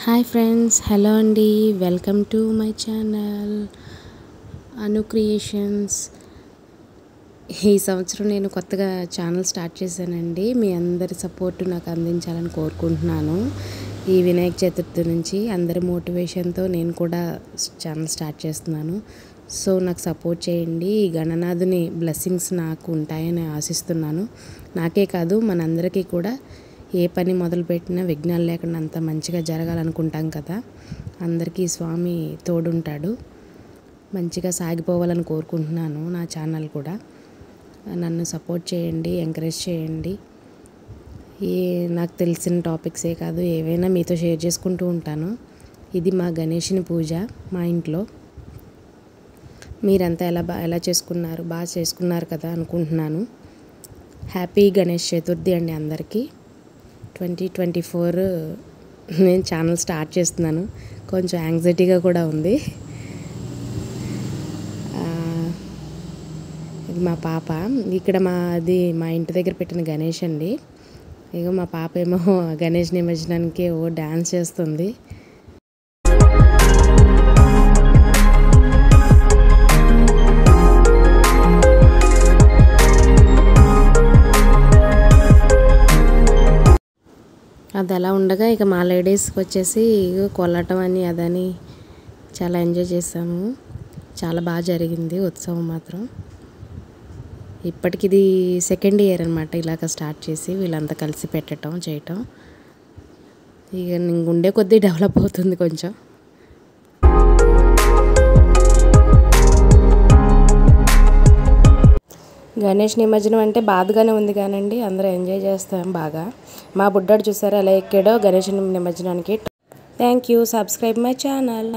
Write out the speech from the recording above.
Hi friends, hello అండి. Welcome to my channel Anu creations. ఈ సంవత్సరం నేను కొత్తగా ఛానల్ స్టార్ట్ చేశానండి. మీ అందరి సపోర్ట్ నాకు అందించాలని కోరుకుంటున్నాను. ఈ వినాయక చతుర్థి నుంచి అందరి మోటివేషన్తో నేను కూడా ఛానల్ స్టార్ట్ చేస్తున్నాను. సో నాకు సపోర్ట్ చేయండి. ఈ గణనాథుని బ్లెస్సింగ్స్ నాకు ఉంటాయని ఆశిస్తున్నాను. నాకే కాదు, మనందరికీ కూడా ఏ పని మొదలుపెట్టినా విఘ్నాలు లేకుండా అంత మంచిగా జరగాలనుకుంటాం కదా. అందరికీ స్వామి తోడుంటాడు. మంచిగా సాగిపోవాలని కోరుకుంటున్నాను. నా ఛానల్ కూడా నన్ను సపోర్ట్ చేయండి, ఎంకరేజ్ చేయండి. నాకు తెలిసిన టాపిక్సే కాదు, ఏవైనా మీతో షేర్ చేసుకుంటూ ఉంటాను. ఇది మా గణేషుని పూజ మా ఇంట్లో. మీరంతా ఎలా చేసుకున్నారు? బాగా చేసుకున్నారు కదా అనుకుంటున్నాను. హ్యాపీ గణేష్ చతుర్థి అండి అందరికీ. 2024 నేను ఛానల్ స్టార్ట్ చేస్తున్నాను. కొంచెం యాంగ్జైటీగా కూడా ఉంది. ఇది మా పాప. ఇక్కడ మా ఇంటి దగ్గర పెట్టిన గణేష్ అండి. ఇక మా పాప ఏమో గణేష్ నిమజ్జనానికి డ్యాన్స్ చేస్తుంది. అది అలా ఉండగా ఇక మా లేడీస్కి వచ్చేసి కోలాటం అని అదని చాలా ఎంజాయ్ చేసాము. చాలా బాగా జరిగింది ఉత్సవం మాత్రం. ఇప్పటికి ఇది సెకండ్ ఇయర్ అనమాట ఇలాగ స్టార్ట్ చేసి వీళ్ళంతా కలిసి పెట్టడం చేయటం. ఇక ఉండే కొద్దీ డెవలప్ అవుతుంది కొంచెం. గణేష్ నిమజ్జనం అంటే బాధగానే ఉంది కానండి, అందరూ ఎంజాయ్ చేస్తాం బాగా. మా బుడ్డాడు చూసారా ఎలా ఎక్కాడో గణేష్ నిమజ్జనానికి. Thank you. Subscribe my channel.